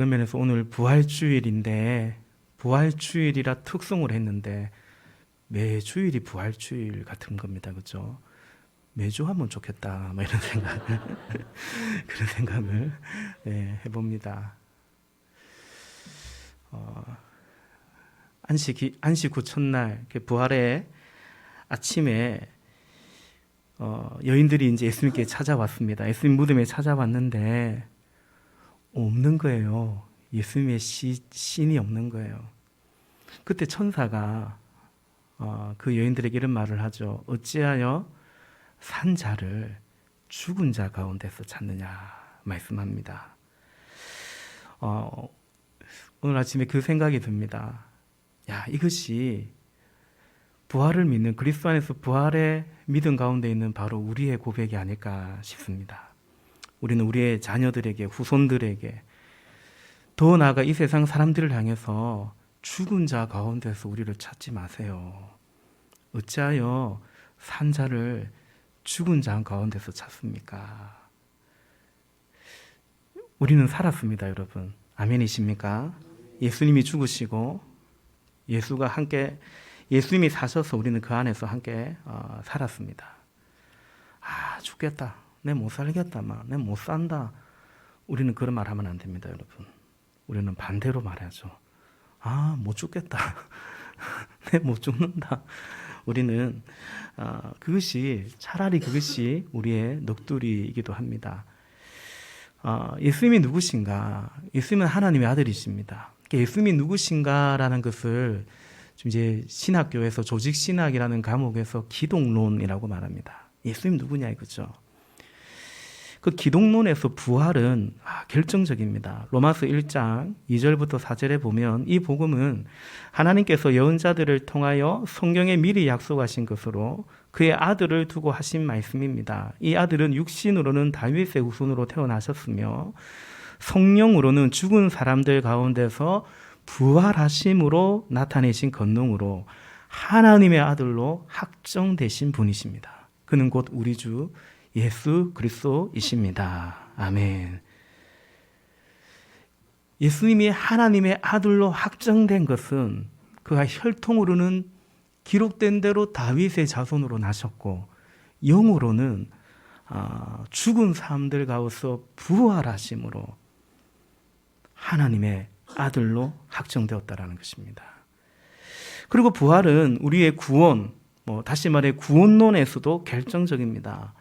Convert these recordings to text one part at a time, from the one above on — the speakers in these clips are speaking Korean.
그런 면에서 오늘 부활주일인데 부활주일이라 특송을 했는데 매주일이 부활주일 같은 겁니다. 그렇죠? 매주 하면 좋겠다. 이런 생각을 그런 생각을 해봅니다. 안식 후 첫날 부활의 아침에 여인들이 이제 예수님께 찾아왔습니다. 예수님 무덤에 찾아왔는데 없는 거예요. 예수님의 신이 없는 거예요. 그때 천사가 그 여인들에게 이런 말을 하죠. 어찌하여 산 자를 죽은 자 가운데서 찾느냐 말씀합니다. 오늘 아침에 그 생각이 듭니다. 야, 이것이 부활을 믿는 그리스도 안에서 부활의 믿음 가운데 있는 바로 우리의 고백이 아닐까 싶습니다. 우리는 우리의 자녀들에게, 후손들에게, 더 나아가 이 세상 사람들을 향해서 죽은 자 가운데서 우리를 찾지 마세요. 어찌하여 산 자를 죽은 자 가운데서 찾습니까? 우리는 살았습니다, 여러분. 아멘이십니까? 예수님이 죽으시고 예수님이 사셔서 우리는 그 안에서 함께 살았습니다. 죽겠다. 내 못 살겠다. 내 못 산다. 우리는 그런 말 하면 안 됩니다, 여러분. 우리는 반대로 말하죠. 못 죽겠다. 내 못 죽는다. 우리는 차라리 그것이 우리의 넋두리이기도 합니다. 예수님이 누구신가? 예수님은 하나님의 아들이십니다. 예수님이 누구신가라는 것을 지금 이제 신학교에서 조직신학이라는 과목에서 기독론이라고 말합니다. 예수님 누구냐 이거죠. 그 기독론에서 부활은 결정적입니다. 로마서 1장 2절부터 4절에 보면 이 복음은 하나님께서 예언자들을 통하여 성경에 미리 약속하신 것으로 그의 아들을 두고 하신 말씀입니다. 이 아들은 육신으로는 다윗의 후손으로 태어나셨으며 성령으로는 죽은 사람들 가운데서 부활하심으로 나타내신 권능으로 하나님의 아들로 확정되신 분이십니다. 그는 곧 우리 주 예수 그리스도이십니다. 아멘. 예수님이 하나님의 아들로 확정된 것은 그가 혈통으로는 기록된 대로 다윗의 자손으로 나셨고 영으로는 죽은 사람들 가운데서 부활하심으로 하나님의 아들로 확정되었다라는 것입니다. 그리고 부활은 우리의 구원, 다시 말해 구원론에서도 결정적입니다.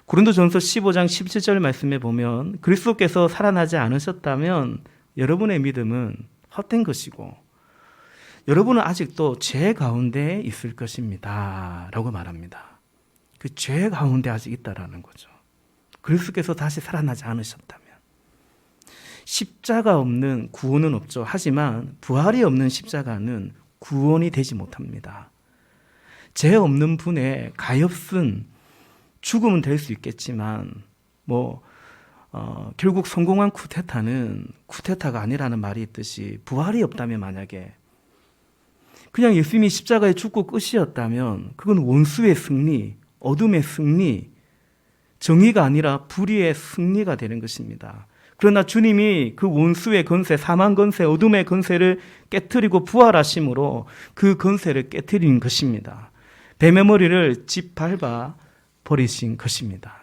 고린도전서 15장 17절 말씀에 보면 그리스도께서 살아나지 않으셨다면 여러분의 믿음은 헛된 것이고 여러분은 아직도 죄 가운데 있을 것입니다 라고 말합니다. 그 죄 가운데 아직 있다라는 거죠. 그리스도께서 다시 살아나지 않으셨다면 십자가 없는 구원은 없죠. 하지만 부활이 없는 십자가는 구원이 되지 못합니다. 죄 없는 분의 가엾은 죽음은 될 수 있겠지만 결국 성공한 쿠데타는 쿠데타가 아니라는 말이 있듯이 부활이 없다면 만약에 그냥 예수님이 십자가에 죽고 끝이었다면 그건 원수의 승리, 어둠의 승리, 정의가 아니라 불의의 승리가 되는 것입니다. 그러나 주님이 그 원수의 권세, 사망 권세, 어둠의 권세를 깨트리고 부활하심으로 그 권세를 깨트린 것입니다. 뱀의 머리를 짓밟아 버리신 것입니다.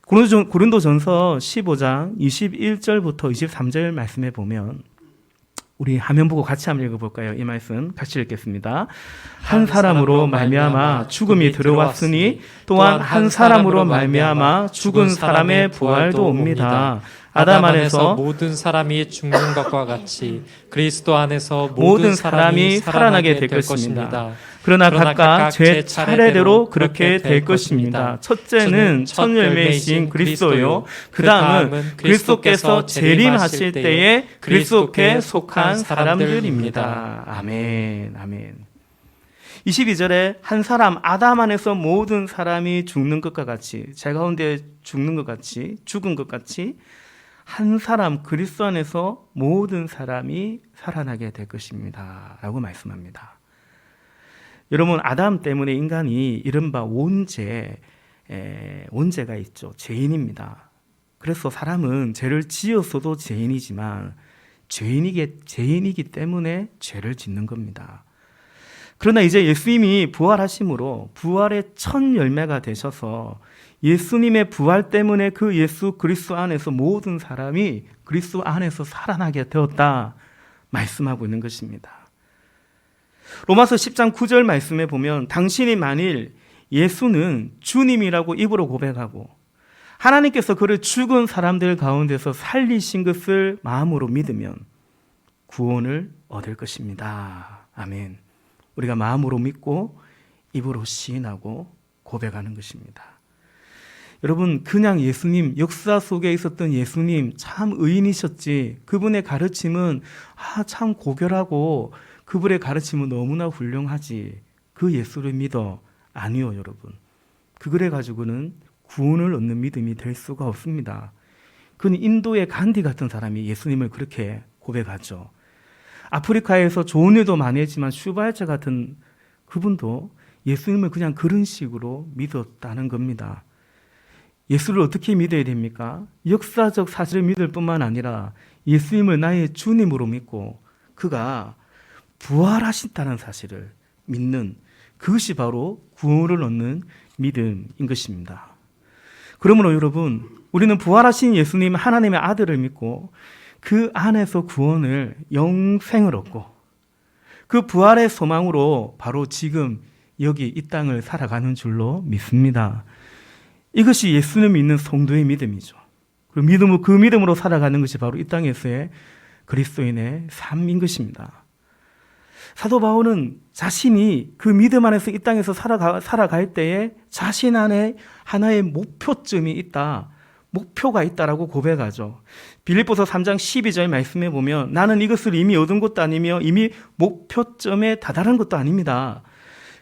고린도전서 15장 21절부터 23절 말씀에 보면 우리 화면 보고 같이 한번 읽어볼까요? 이 말씀 같이 읽겠습니다. 한 사람으로 말미암아 죽음이 들어왔으니 또한 한 사람으로 말미암아 죽은 사람의 부활도 옵니다. 아담 안에서 모든 사람이 죽는 것과 같이 그리스도 안에서 모든 사람이 살아나게 될 것입니다. 그러나 각각 제 차례대로 그렇게 될 것입니다. 첫째는 첫 열매이신 그리스도요. 그 다음은 그리스도께서 재림하실 때에 그리스도께 속한 사람들입니다. 아멘, 아멘. 22절에 한 사람 아담 안에서 모든 사람이 죽는 것과 같이 제 가운데 죽는 것 같이 죽은 것 같이 한 사람 그리스도 안에서 모든 사람이 살아나게 될 것입니다 라고 말씀합니다. 여러분 아담 때문에 인간이 이른바 원죄가 있죠. 죄인입니다. 그래서 사람은 죄를 지었어도 죄인이지만 죄인이기 때문에 죄를 짓는 겁니다. 그러나 이제 예수님이 부활하심으로 부활의 첫 열매가 되셔서 예수님의 부활 때문에 그 예수 그리스도 안에서 모든 사람이 그리스도 안에서 살아나게 되었다 말씀하고 있는 것입니다. 로마서 10장 9절 말씀에 보면 당신이 만일 예수는 주님이라고 입으로 고백하고 하나님께서 그를 죽은 사람들 가운데서 살리신 것을 마음으로 믿으면 구원을 얻을 것입니다. 아멘. 우리가 마음으로 믿고 입으로 시인하고 고백하는 것입니다. 여러분, 그냥 예수님, 역사 속에 있었던 예수님 참 의인이셨지, 그분의 가르침은 참 고결하고 그분의 가르침은 너무나 훌륭하지, 그 예수를 믿어. 아니요, 여러분. 그래 가지고는 구원을 얻는 믿음이 될 수가 없습니다. 그는 인도의 간디 같은 사람이 예수님을 그렇게 고백하죠. 아프리카에서 좋은 일도 많이 했지만 슈발체 같은 그분도 예수님을 그냥 그런 식으로 믿었다는 겁니다. 예수를 어떻게 믿어야 됩니까? 역사적 사실을 믿을 뿐만 아니라 예수님을 나의 주님으로 믿고 그가 부활하신다는 사실을 믿는, 그것이 바로 구원을 얻는 믿음인 것입니다. 그러므로 여러분, 우리는 부활하신 예수님 하나님의 아들을 믿고 그 안에서 구원을, 영생을 얻고 그 부활의 소망으로 바로 지금 여기 이 땅을 살아가는 줄로 믿습니다. 이것이 예수를 믿는 성도의 믿음이죠. 그 믿음으로 살아가는 것이 바로 이 땅에서의 그리스도인의 삶인 것입니다. 사도 바울은 자신이 그 믿음 안에서 이 땅에서 살아갈 때에 자신 안에 하나의 목표점이 있다, 목표가 있다라고 고백하죠. 빌립보서 3장 12절 말씀해 보면 나는 이것을 이미 얻은 것도 아니며 이미 목표점에 다다른 것도 아닙니다.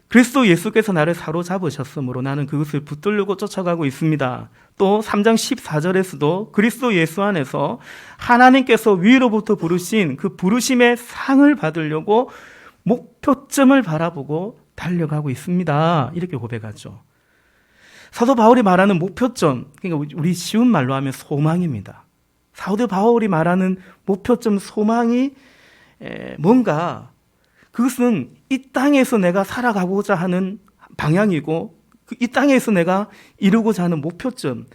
그리스도 예수께서 나를 사로잡으셨으므로 나는 그것을 붙들려고 쫓아가고 있습니다. 또 3장 14절에서도 그리스도 예수 안에서 하나님께서 위로부터 부르신 그 부르심의 상을 받으려고 목표점을 바라보고 달려가고 있습니다. 이렇게 고백하죠. 사도 바울이 말하는 목표점, 그러니까 우리 쉬운 말로 하면 소망입니다. 사도 바울이 말하는 목표점, 소망이 뭔가, 그것은 이 땅에서 내가 살아가고자 하는 방향이고 이 땅에서 내가 이루고자 하는 목표점,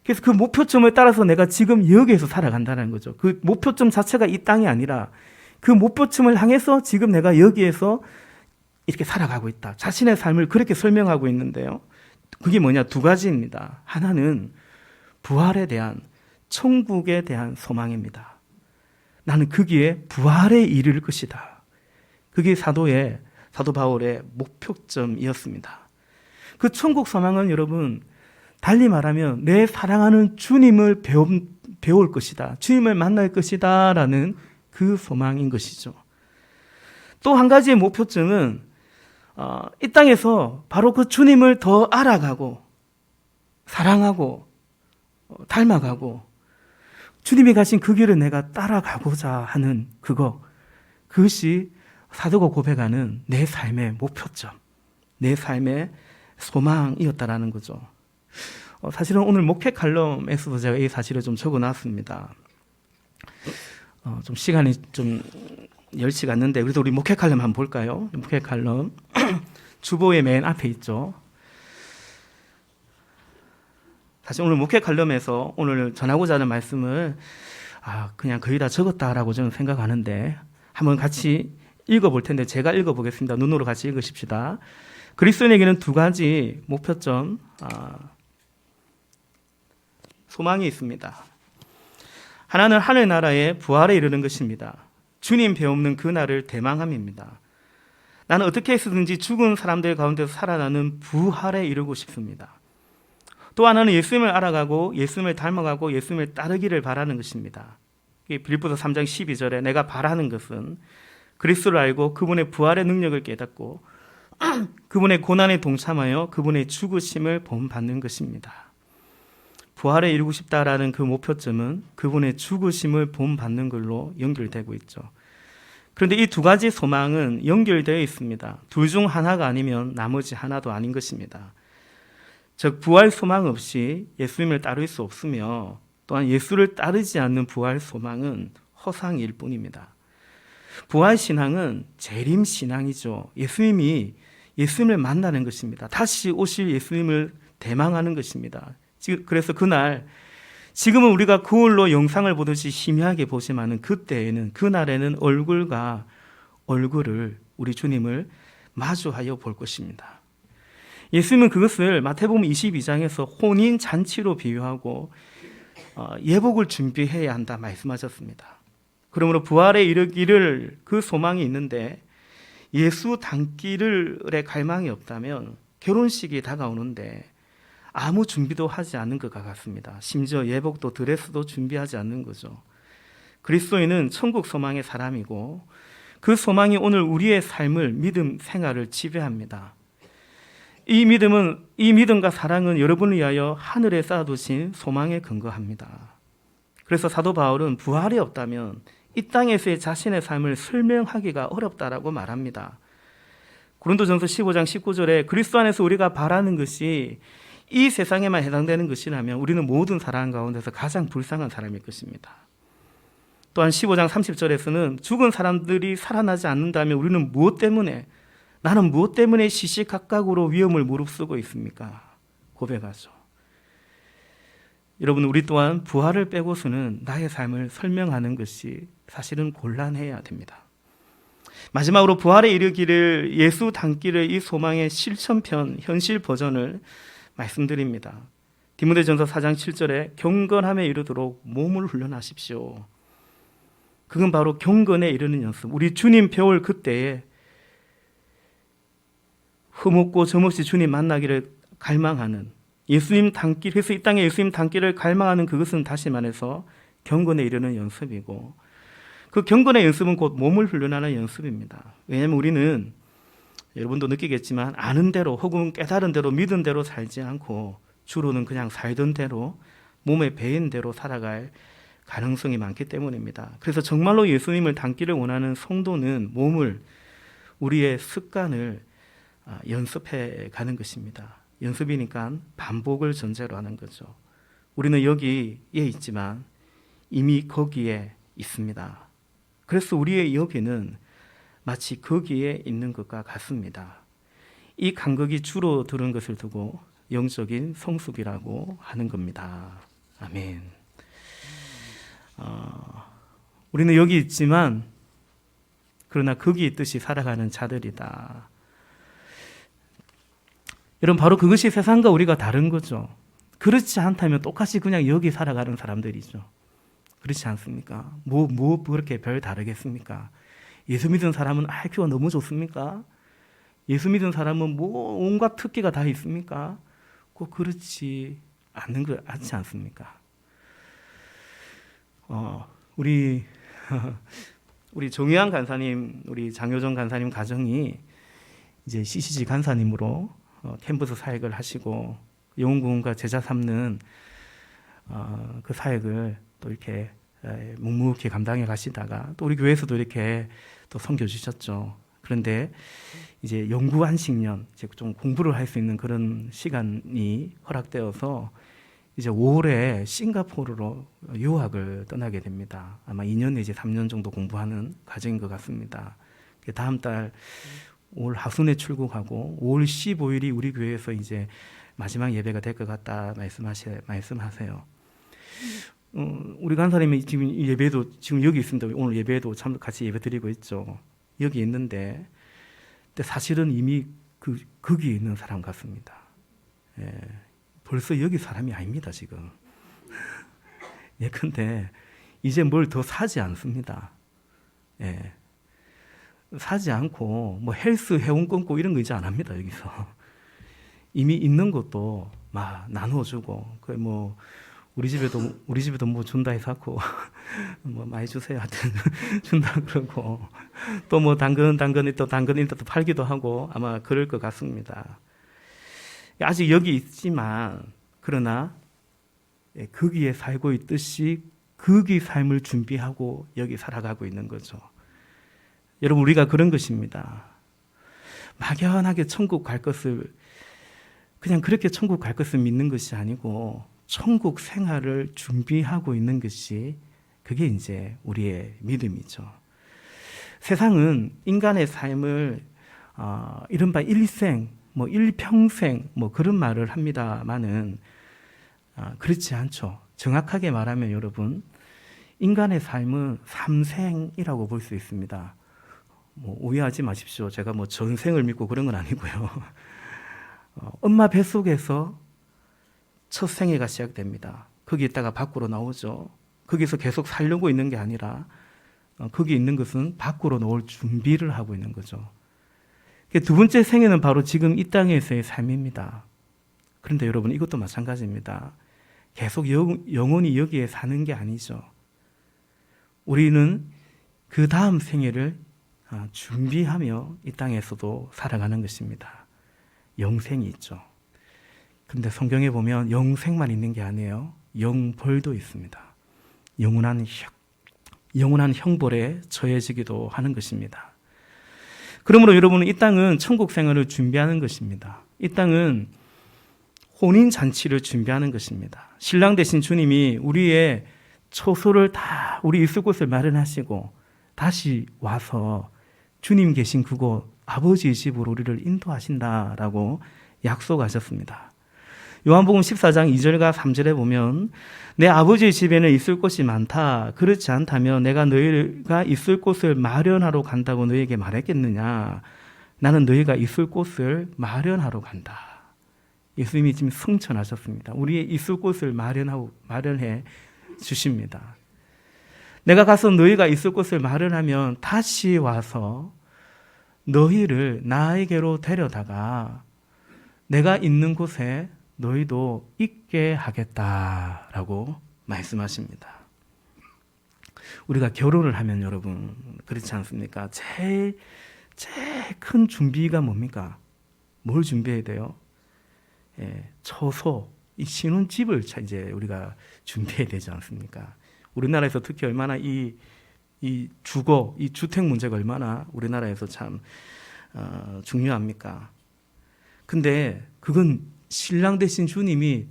그래서 그 목표점을 따라서 내가 지금 여기에서 살아간다는 거죠. 그 목표점 자체가 이 땅이 아니라 그 목표점을 향해서 지금 내가 여기에서 이렇게 살아가고 있다. 자신의 삶을 그렇게 설명하고 있는데요. 그게 뭐냐? 두 가지입니다. 하나는 부활에 대한, 천국에 대한 소망입니다. 나는 거기에 부활에 이를 것이다. 그게 사도 바울의 목표점이었습니다. 그 천국 소망은 여러분, 달리 말하면 내 사랑하는 주님을 배울 것이다, 주님을 만날 것이다 라는 그 소망인 것이죠. 또 한 가지의 목표점은 이 땅에서 바로 그 주님을 더 알아가고 사랑하고 닮아가고 주님이 가신 그 길을 내가 따라가고자 하는 그것이 사도가 고백하는 내 삶의 목표점, 내 삶의 소망이었다라는 거죠. 사실은 오늘 목회 칼럼에서도 제가 이 사실을 좀 적어놨습니다. 좀 시간이 좀 10시 갔는데 그래도 우리 목회 칼럼 한번 볼까요? 목회 칼럼 주보의 맨 앞에 있죠. 사실 오늘 목회 칼럼에서 오늘 전하고자 하는 말씀을 그냥 거의 다 적었다라고 저는 생각하는데 한번 같이 읽어볼 텐데 제가 읽어보겠습니다. 눈으로 같이 읽으십시다. 그리스도인에게는 두 가지 목표점, 소망이 있습니다. 하나는 하늘나라의 부활에 이르는 것입니다. 주님 배없는 그 날을 대망함입니다. 나는 어떻게 해서든지 죽은 사람들 가운데서 살아나는 부활에 이르고 싶습니다. 또 하나는 예수님을 알아가고 예수님을 닮아가고 예수님을 따르기를 바라는 것입니다. 빌립보서 3장 12절에 내가 바라는 것은 그리스도를 알고 그분의 부활의 능력을 깨닫고 그분의 고난에 동참하여 그분의 죽으심을 본받는 것입니다. 부활에 이루고 싶다라는 그 목표점은 그분의 죽으심을 본받는 걸로 연결되고 있죠. 그런데 이 두 가지 소망은 연결되어 있습니다. 둘 중 하나가 아니면 나머지 하나도 아닌 것입니다. 즉 부활 소망 없이 예수님을 따를 수 없으며 또한 예수를 따르지 않는 부활 소망은 허상일 뿐입니다. 부활 신앙은 재림 신앙이죠. 예수님을 만나는 것입니다. 다시 오실 예수님을 대망하는 것입니다. 그래서 그날, 지금은 우리가 거울로 영상을 보듯이 희미하게 보지만은 그날에는 얼굴과 얼굴을, 우리 주님을 마주하여 볼 것입니다. 예수님은 그것을 마태복음 22장에서 혼인 잔치로 비유하고 예복을 준비해야 한다 말씀하셨습니다. 그러므로 부활에 이르기를 그 소망이 있는데 예수 닮기를의 갈망이 없다면 결혼식이 다가오는데 아무 준비도 하지 않는 것 같습니다. 심지어 예복도 드레스도 준비하지 않는 거죠. 그리스도인은 천국 소망의 사람이고 그 소망이 오늘 우리의 삶을, 믿음 생활을 지배합니다. 이 믿음과 사랑은 여러분을 위하여 하늘에 쌓아두신 소망에 근거합니다. 그래서 사도 바울은 부활이 없다면 이 땅에서의 자신의 삶을 설명하기가 어렵다라고 말합니다. 고린도전서 15장 19절에 그리스도 안에서 우리가 바라는 것이 이 세상에만 해당되는 것이라면 우리는 모든 사람 가운데서 가장 불쌍한 사람일 것입니다. 또한 15장 30절에서는 죽은 사람들이 살아나지 않는다면 나는 무엇 때문에 시시각각으로 위험을 무릅쓰고 있습니까? 고백하죠. 여러분, 우리 또한 부활을 빼고서는 나의 삶을 설명하는 것이 사실은 곤란해야 됩니다. 마지막으로 부활에 이르기를 예수 닮기를 이 소망의 실천편, 현실 버전을 말씀드립니다. 디모데전서 4장 7절에 경건함에 이르도록 몸을 훈련하십시오. 그건 바로 경건에 이르는 연습. 우리 주님 배울 그때에 흠없고 점없이 주님 만나기를 갈망하는 예수님 닮기, 그래서 이 땅에 예수님 닮기를 갈망하는 그것은 다시 말해서 경건에 이르는 연습이고, 그 경건의 연습은 곧 몸을 훈련하는 연습입니다. 왜냐하면 우리는 여러분도 느끼겠지만 아는 대로 혹은 깨달은 대로 믿은 대로 살지 않고 주로는 그냥 살던 대로 몸에 배인 대로 살아갈 가능성이 많기 때문입니다. 그래서 정말로 예수님을 닮기를 원하는 성도는 우리의 습관을 연습해 가는 것입니다. 연습이니까 반복을 전제로 하는 거죠. 우리는 여기에 있지만 이미 거기에 있습니다. 그래서 우리의 여기는 마치 거기에 있는 것과 같습니다. 이 간극이 줄어드는 것을 두고 영적인 성숙이라고 하는 겁니다. 아멘. 우리는 여기 있지만 그러나 거기 있듯이 살아가는 자들이다. 여러분, 바로 그것이 세상과 우리가 다른 거죠. 그렇지 않다면 똑같이 그냥 여기 살아가는 사람들이죠. 그렇지 않습니까? 뭐 그렇게 별 다르겠습니까? 예수 믿은 사람은 IQ가 너무 좋습니까? 예수 믿은 사람은 뭐 온갖 특기가 다 있습니까? 꼭 그렇지 않지 않습니까? 우리 정의한 간사님, 우리 장효정 간사님 가정이 이제 CCG 간사님으로 캠퍼스 사역을 하시고 영웅군과 제자 삼는 그 사역을 또 이렇게 묵묵히 감당해 가시다가 또 우리 교회에서도 이렇게 또 섬겨 주셨죠. 그런데 이제 영구 안식년, 이제 좀 공부를 할 수 있는 그런 시간이 허락되어서 이제 5월에 싱가포르로 유학을 떠나게 됩니다. 아마 2년 내지 3년 정도 공부하는 과정인 것 같습니다. 다음 달 5월 하순에 출국하고 5월 15일이 우리 교회에서 이제 마지막 예배가 될 것 같다 말씀하세요. 우리 간사님이 지금 예배도 지금 여기 있습니다. 오늘 예배도 참 같이 예배 드리고 있죠. 여기 있는데, 근데 사실은 이미 거기에 있는 사람 같습니다. 예, 벌써 여기 사람이 아닙니다 지금. 예컨대 이제 뭘 더 사지 않습니다. 예. 사지 않고 뭐 헬스 회원 끊고 이런 거 이제 안 합니다 여기서. 이미 있는 것도 막 나눠주고, 그 뭐 우리 집에도 뭐 준다 해서 뭐 많이 주세요 하여튼 준다 그러고, 또 뭐 당근 인터도 팔기도 하고 아마 그럴 것 같습니다. 아직 여기 있지만 그러나 거기에 살고 있듯이 거기 삶을 준비하고 여기 살아가고 있는 거죠. 여러분, 우리가 그런 것입니다. 막연하게 천국 갈 것을 그냥 그렇게 천국 갈 것을 믿는 것이 아니고 천국 생활을 준비하고 있는 것이 그게 이제 우리의 믿음이죠. 세상은 인간의 삶을 이른바 일생, 일평생 그런 말을 합니다만은 그렇지 않죠. 정확하게 말하면 여러분, 인간의 삶은 삼생이라고 볼 수 있습니다. 오해하지 마십시오. 제가 전생을 믿고 그런 건 아니고요. 엄마 뱃속에서 첫 생애가 시작됩니다. 거기 있다가 밖으로 나오죠. 거기서 계속 살려고 있는 게 아니라 거기 있는 것은 밖으로 나올 준비를 하고 있는 거죠. 두 번째 생애는 바로 지금 이 땅에서의 삶입니다. 그런데 여러분, 이것도 마찬가지입니다. 계속 영원히 여기에 사는 게 아니죠. 우리는 그 다음 생애를 준비하며 이 땅에서도 살아가는 것입니다. 영생이 있죠. 그런데 성경에 보면 영생만 있는 게 아니에요. 영벌도 있습니다. 영원한 형벌에 처해지기도 하는 것입니다. 그러므로 여러분은 이 땅은 천국 생활을 준비하는 것입니다. 이 땅은 혼인잔치를 준비하는 것입니다. 신랑 되신 주님이 우리의 처소를 다 우리 있을 곳을 마련하시고 다시 와서 주님 계신 그곳 아버지의 집으로 우리를 인도하신다라고 약속하셨습니다. 요한복음 14장 2절과 3절에 보면 내 아버지의 집에는 있을 곳이 많다. 그렇지 않다면 내가 너희가 있을 곳을 마련하러 간다고 너희에게 말했겠느냐. 나는 너희가 있을 곳을 마련하러 간다. 예수님이 지금 승천하셨습니다. 우리의 있을 곳을 마련해 주십니다. 내가 가서 너희가 있을 곳을 마련하면 다시 와서 너희를 나에게로 데려다가 내가 있는 곳에 너희도 있게 하겠다라고 말씀하십니다. 우리가 결혼을 하면 여러분 그렇지 않습니까? 제일 큰 준비가 뭡니까? 뭘 준비해야 돼요? 처소, 이 신혼집을 이제 우리가 준비해야 되지 않습니까? 우리나라에서 특히 얼마나 이 주거, 이 주택 문제가 얼마나 우리나라에서 참 중요합니까? 근데 그건 신랑 되신 주님이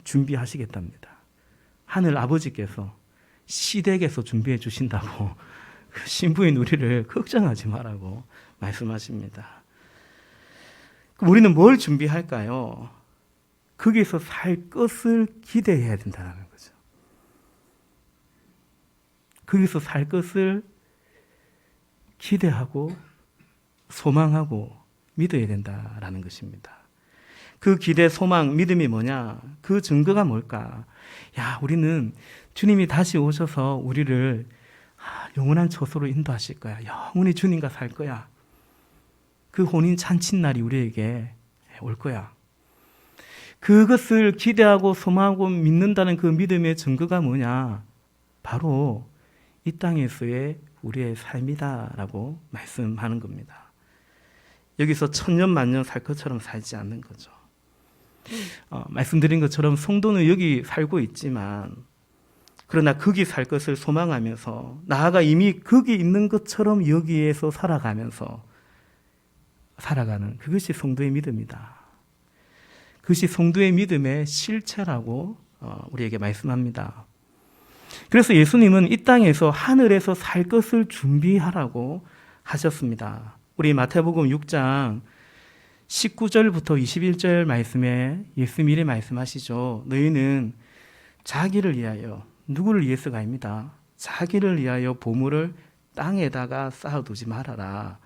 준비하시겠답니다. 하늘 아버지께서 시댁에서 준비해 주신다고 신부인 우리를 걱정하지 말라고 말씀하십니다. 그럼 우리는 뭘 준비할까요? 거기서 살 것을 기대해야 된다는 거죠. 거기서 살 것을 기대하고 소망하고 믿어야 된다라는 것입니다. 그 기대, 소망, 믿음이 뭐냐? 그 증거가 뭘까? 우리는 주님이 다시 오셔서 우리를 영원한 처소로 인도하실 거야. 영원히 주님과 살 거야. 그 혼인 잔칫날이 우리에게 올 거야. 그것을 기대하고 소망하고 믿는다는 그 믿음의 증거가 뭐냐? 바로 이 땅에서의 우리의 삶이다라고 말씀하는 겁니다. 여기서 천년 만년 살 것처럼 살지 않는 거죠. 말씀드린 것처럼 성도는 여기 살고 있지만 그러나 거기 살 것을 소망하면서 나아가 이미 거기 있는 것처럼 여기에서 살아가면서 살아가는 그것이 성도의 믿음이다. 그것이 성도의 믿음의 실체라고 우리에게 말씀합니다. 그래서 예수님은 이 땅에서 하늘에서 살 것을 준비하라고 하셨습니다. 우리 마태복음 6장 19절부터 21절 말씀에 예수님이 말씀하시죠. 너희는 자기를 위하여, 누구를 위해서가 아닙니다. 자기를 위하여 보물을 땅에다가 쌓아두지 말아라.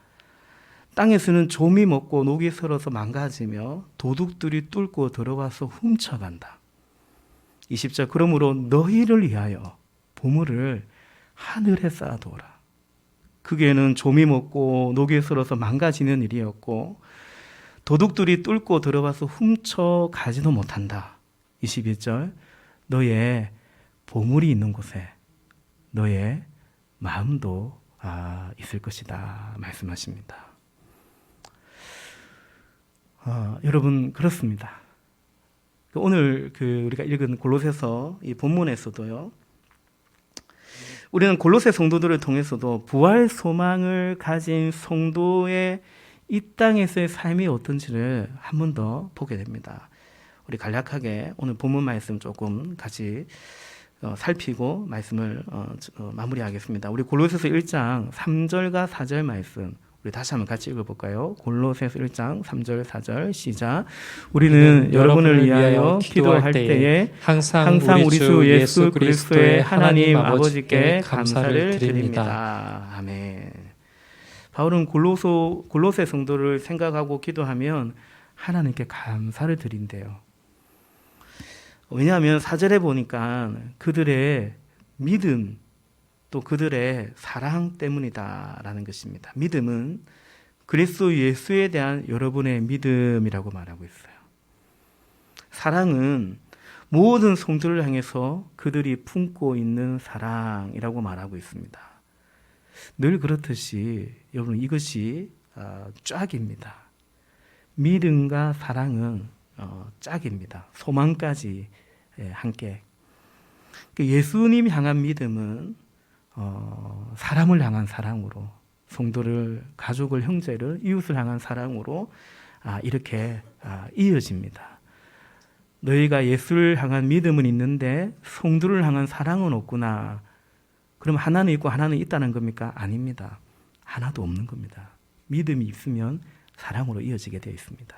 땅에서는 좀이 먹고 녹이 슬어서 망가지며 도둑들이 뚫고 들어와서 훔쳐간다. 20절 그러므로 너희를 위하여 보물을 하늘에 쌓아두어라. 그게는 좀이 먹고 녹이 슬어서 망가지는 일이었고 도둑들이 뚫고 들어와서 훔쳐가지도 못한다. 21절 너의 보물이 있는 곳에 너의 마음도 있을 것이다 말씀하십니다. 여러분 그렇습니다. 오늘 우리가 읽은 골로새서 이 본문에서도요. 우리는 골로새 성도들을 통해서도 부활 소망을 가진 성도의 이 땅에서의 삶이 어떤지를 한 번 더 보게 됩니다. 우리 간략하게 오늘 본문 말씀 조금 같이 살피고 말씀을 마무리하겠습니다. 우리 골로새서 1장 3절과 4절 말씀 우리 다시 한번 같이 읽어볼까요? 골로새서 1장 3절 4절 시작. 우리는 여러분을 위하여 기도할 때에 항상 우리 주 예수 그리스도의 하나님 아버지께 감사를 드립니다. 아멘. 바울은 골로새 성도를 생각하고 기도하면 하나님께 감사를 드린대요. 왜냐하면 4절에 보니까 그들의 믿음 또 그들의 사랑 때문이다라는 것입니다. 믿음은 그리스도 예수에 대한 여러분의 믿음이라고 말하고 있어요. 사랑은 모든 성도를 향해서 그들이 품고 있는 사랑이라고 말하고 있습니다. 늘 그렇듯이 여러분 이것이 짝입니다. 믿음과 사랑은 짝입니다. 소망까지 함께. 예수님 향한 믿음은 사람을 향한 사랑으로, 성도를, 가족을, 형제를, 이웃을 향한 사랑으로 이렇게 이어집니다. 너희가 예수를 향한 믿음은 있는데 성도를 향한 사랑은 없구나. 그럼 하나는 있고 하나는 있다는 겁니까? 아닙니다. 하나도 없는 겁니다. 믿음이 있으면 사랑으로 이어지게 되어 있습니다.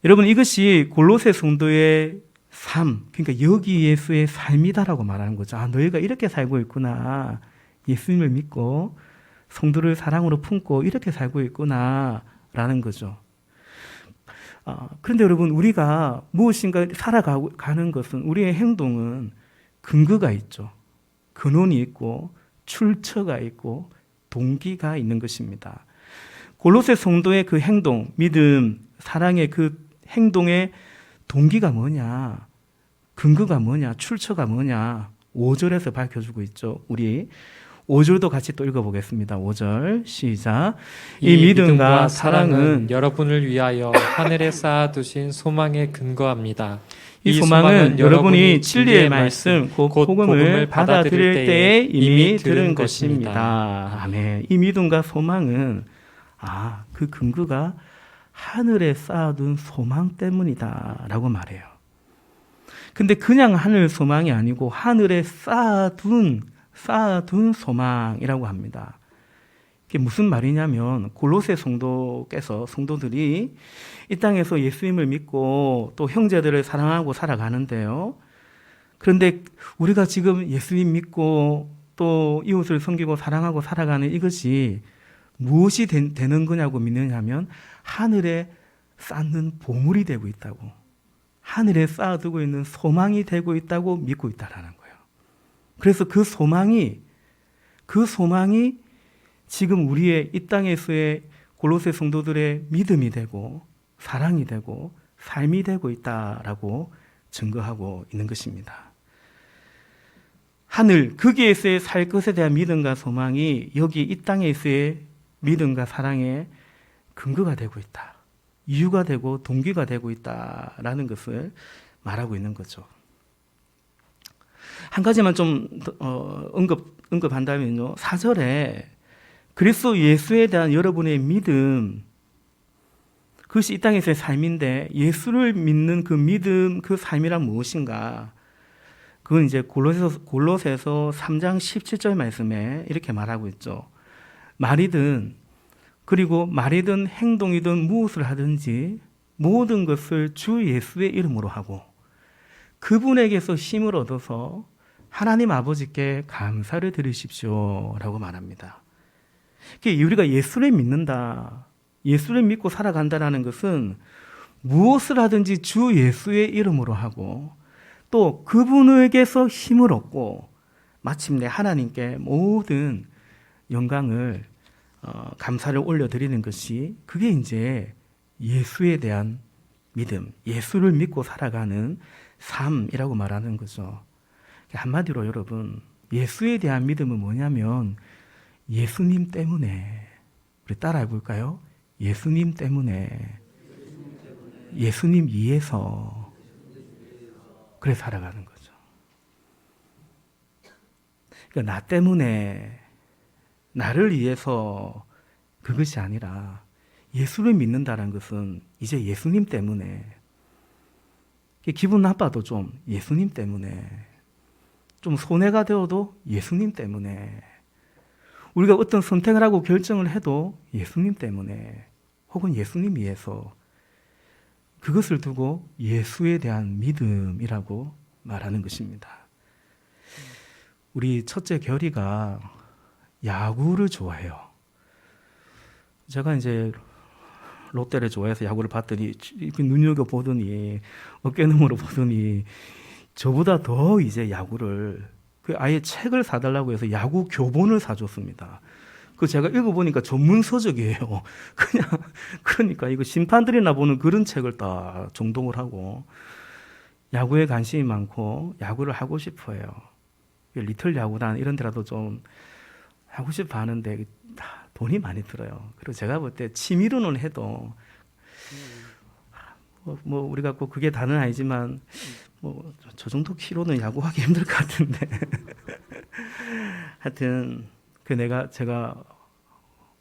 여러분 이것이 골로새 성도의 삶, 그러니까 여기 예수의 삶이다라고 말하는 거죠. 너희가 이렇게 살고 있구나. 예수님을 믿고 성도를 사랑으로 품고 이렇게 살고 있구나라는 거죠. 그런데 여러분 우리가 무엇인가 살아가는 것은 우리의 행동은 근거가 있죠. 근원이 있고 출처가 있고 동기가 있는 것입니다. 골로새 성도의 그 행동, 믿음, 사랑의 그 행동의 동기가 뭐냐? 근거가 뭐냐? 출처가 뭐냐? 5절에서 밝혀주고 있죠. 우리 5절도 같이 또 읽어보겠습니다. 5절 시작. 이 믿음과 사랑은 여러분을 위하여 하늘에 쌓아두신 소망에 근거합니다. 이 소망은 여러분이 진리의 말씀, 곧 복음을 받아들일 때에 이미 들은 것입니다. 아멘. 이 믿음과 소망은 그 근거가 하늘에 쌓아둔 소망 때문이다라고 말해요. 근데 그냥 하늘 소망이 아니고 하늘에 쌓아둔 소망이라고 합니다. 이게 무슨 말이냐면 골로새 성도들이 이 땅에서 예수님을 믿고 또 형제들을 사랑하고 살아가는데요. 그런데 우리가 지금 예수님 믿고 또 이웃을 섬기고 사랑하고 살아가는 이것이 무엇이 되는 거냐고 믿느냐면 하늘에 쌓는 보물이 되고 있다고, 하늘에 쌓아두고 있는 소망이 되고 있다고 믿고 있다라는 거예요. 그래서 그 소망이 지금 우리의 이 땅에서의 골로새 성도들의 믿음이 되고 사랑이 되고 삶이 되고 있다라고 증거하고 있는 것입니다. 하늘, 거기에서의 살 것에 대한 믿음과 소망이 여기 이 땅에서의 믿음과 사랑의 근거가 되고 있다. 이유가 되고 동기가 되고 있다라는 것을 말하고 있는 거죠. 한 가지만 좀 언급한다면요. 4절에 그리스도 예수에 대한 여러분의 믿음, 그것이 이 땅에서의 삶인데 예수를 믿는 그 믿음, 그 삶이란 무엇인가? 그건 이제 골로새서 3장 17절 말씀에 이렇게 말하고 있죠. 말이든 행동이든 무엇을 하든지 모든 것을 주 예수의 이름으로 하고 그분에게서 힘을 얻어서 하나님 아버지께 감사를 드리십시오 라고 말합니다. 우리가 예수를 믿는다, 예수를 믿고 살아간다는 것은 무엇을 하든지 주 예수의 이름으로 하고 또 그분에게서 힘을 얻고 마침내 하나님께 모든 영광을 감사를 올려드리는 것이, 그게 이제 예수에 대한 믿음, 예수를 믿고 살아가는 삶이라고 말하는 거죠. 한마디로 여러분, 예수에 대한 믿음은 뭐냐면 예수님 때문에, 우리 따라해 볼까요? 예수님 때문에, 예수님 위해서, 그래 살아가는 거죠. 그러니까 나 때문에, 나를 위해서 그것이 아니라 예수를 믿는다는 것은 이제 예수님 때문에, 기분 나빠도 좀 예수님 때문에, 좀 손해가 되어도 예수님 때문에, 우리가 어떤 선택을 하고 결정을 해도 예수님 때문에, 혹은 예수님 위해서, 그것을 두고 예수에 대한 믿음이라고 말하는 것입니다. 우리 첫째 결이가 야구를 좋아해요. 제가 이제 롯데를 좋아해서 야구를 봤더니, 눈여겨보더니, 어깨너머로 보더니, 저보다 더 이제 야구를, 아예 책을 사달라고 해서 야구 교본을 사줬습니다. 그 제가 읽어보니까 전문 서적이에요. 그러니까 이거 심판들이나 보는 그런 책을 다 정독을 하고, 야구에 관심이 많고, 야구를 하고 싶어요. 리틀 야구단 이런 데라도 좀 하고 싶어 하는데, 돈이 많이 들어요. 그리고 제가 볼 때 취미로는 해도 뭐 우리가 꼭 그게 다는 아니지만 뭐 저 정도 키로는 야구하기 힘들 것 같은데 하여튼 제가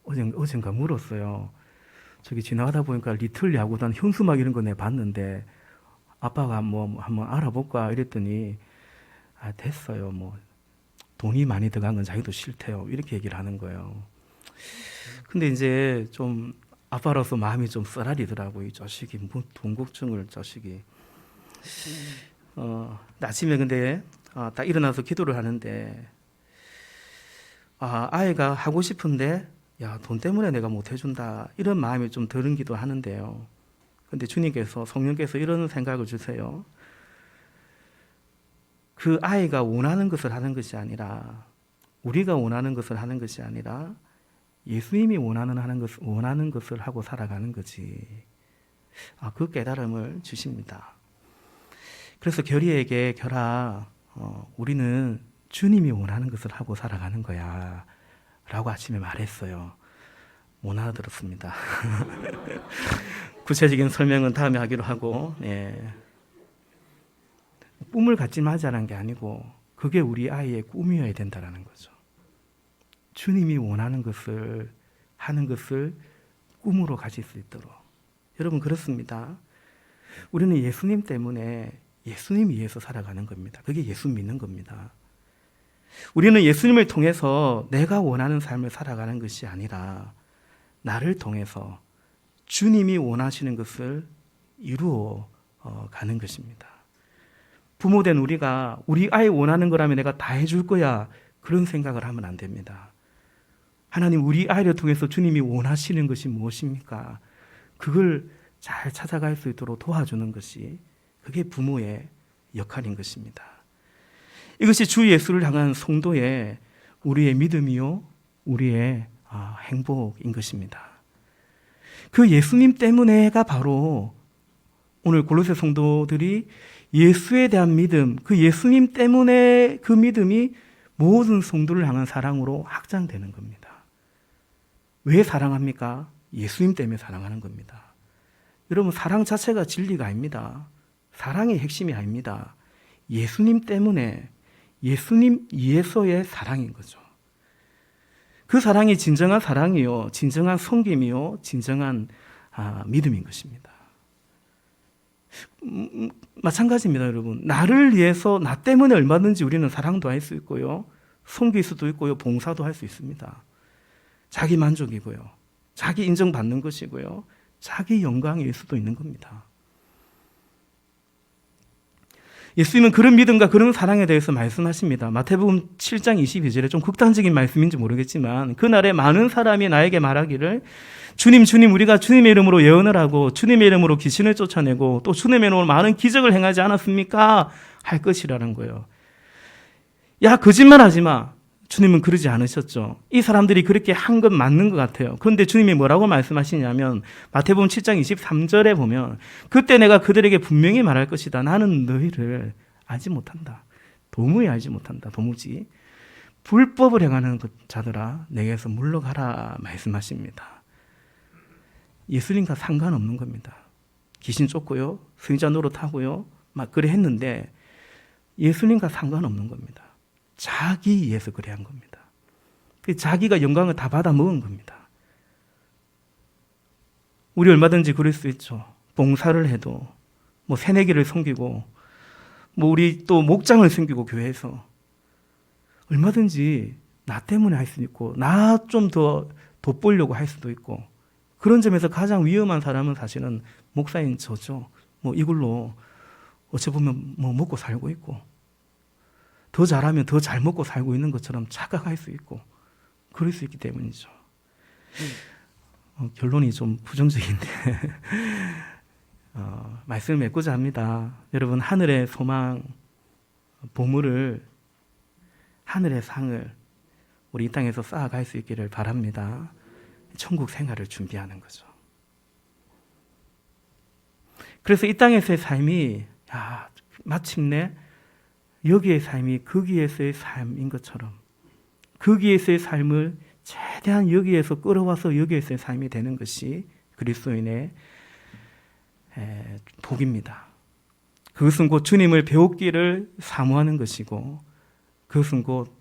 어젠가 물었어요. 저기 지나가다 보니까 리틀 야구단 현수막 이런 거 내가 봤는데 아빠가 뭐 한번 알아볼까 이랬더니 됐어요. 뭐 돈이 많이 들어간 건 자기도 싫대요. 이렇게 얘기를 하는 거예요. 근데 이제 좀 아빠로서 마음이 좀 쓰라리더라고요. 이 자식이 뭐 돈 걱정을 자식이. 아침에 근데 딱 일어나서 기도를 하는데 아이가 하고 싶은데 야, 돈 때문에 내가 못 해준다 이런 마음이 좀 들기도 하는데요. 근데 주님께서 성령께서 이런 생각을 주세요. 그 아이가 원하는 것을 하는 것이 아니라 우리가 원하는 것을 하는 것이 아니라 예수님이 원하는 것을 하고 살아가는 거지. 그 깨달음을 주십니다. 그래서 결이에게 결아, 우리는 주님이 원하는 것을 하고 살아가는 거야 라고 아침에 말했어요. 못 알아들었습니다. 구체적인 설명은 다음에 하기로 하고, 꿈을 갖지 말자는 게 아니고 그게 우리 아이의 꿈이어야 된다는 거죠. 주님이 원하는 것을 하는 것을 꿈으로 가질 수 있도록. 여러분 그렇습니다. 우리는 예수님 때문에 예수님 위해서 살아가는 겁니다. 그게 예수 믿는 겁니다. 우리는 예수님을 통해서 내가 원하는 삶을 살아가는 것이 아니라 나를 통해서 주님이 원하시는 것을 이루어 가는 것입니다. 부모된 우리가 우리 아이 원하는 거라면 내가 다 해줄 거야 그런 생각을 하면 안 됩니다. 하나님 우리 아이를 통해서 주님이 원하시는 것이 무엇입니까? 그걸 잘 찾아갈 수 있도록 도와주는 것이 그게 부모의 역할인 것입니다. 이것이 주 예수를 향한 성도의 우리의 믿음이요 우리의 행복인 것입니다. 그 예수님 때문에가 바로 오늘 골로새 성도들이 예수에 대한 믿음, 그 예수님 때문에 그 믿음이 모든 성도를 향한 사랑으로 확장되는 겁니다. 왜 사랑합니까? 예수님 때문에 사랑하는 겁니다. 여러분 사랑 자체가 진리가 아닙니다. 사랑의 핵심이 아닙니다. 예수님 때문에 예수님 위해서의 사랑인 거죠. 그 사랑이 진정한 사랑이요, 진정한 섬김이요, 진정한 믿음인 것입니다. 마찬가지입니다, 여러분. 나를 위해서 나 때문에 얼마든지 우리는 사랑도 할 수 있고요, 섬길 수도 있고요, 봉사도 할 수 있습니다. 자기 만족이고요, 자기 인정받는 것이고요, 자기 영광일 수도 있는 겁니다. 예수님은 그런 믿음과 그런 사랑에 대해서 말씀하십니다. 마태복음 7장 22절에 좀 극단적인 말씀인지 모르겠지만 그날에 많은 사람이 나에게 말하기를 주님 주님 우리가 주님의 이름으로 예언을 하고 주님의 이름으로 귀신을 쫓아내고 또 주님의 이름으로 많은 기적을 행하지 않았습니까? 할 것이라는 거예요. 야 거짓말하지 마. 주님은 그러지 않으셨죠. 이 사람들이 그렇게 한 건 맞는 것 같아요. 그런데 주님이 뭐라고 말씀하시냐면 마태복음 7장 23절에 보면 그때 내가 그들에게 분명히 말할 것이다. 나는 너희를 알지 못한다. 도무지 알지 못한다. 도무지. 불법을 행하는 자들아 내게서 물러가라 말씀하십니다. 예수님과 상관없는 겁니다. 귀신 쫓고요. 승자 노릇하고요. 막 그래 했는데 예수님과 상관없는 겁니다. 자기 위해서 그래 한 겁니다. 자기가 영광을 다 받아 먹은 겁니다. 우리 얼마든지 그럴 수 있죠. 봉사를 해도 뭐 새내기를 섬기고 뭐 우리 또 목장을 섬기고 교회에서 얼마든지 나 때문에 할 수도 있고 나 좀 더 돋보려고 할 수도 있고 그런 점에서 가장 위험한 사람은 사실은 목사인 저죠. 뭐 이걸로 어찌 보면 뭐 먹고 살고 있고 더 잘하면 더 잘 먹고 살고 있는 것처럼 착각할 수 있고 그럴 수 있기 때문이죠. 결론이 좀 부정적인데 말씀을 맺고자 합니다. 여러분 하늘의 소망, 보물을 하늘의 상을 우리 이 땅에서 쌓아갈 수 있기를 바랍니다. 천국 생활을 준비하는 거죠. 그래서 이 땅에서의 삶이 마침내 여기의 삶이 거기에서의 삶인 것처럼 거기에서의 삶을 최대한 여기에서 끌어와서 여기에서의 삶이 되는 것이 그리스도인의 복입니다. 그것은 곧 주님을 배우기를 사모하는 것이고 그것은 곧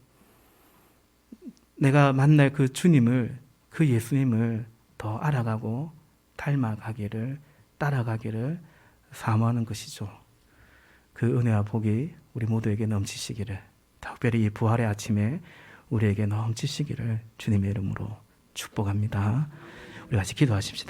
내가 만날 그 주님을 그 예수님을 더 알아가고 닮아가기를 따라가기를 사모하는 것이죠. 그 은혜와 복이 우리 모두에게 넘치시기를 특별히 이 부활의 아침에 우리에게 넘치시기를 주님의 이름으로 축복합니다. 우리 같이 기도하십시다.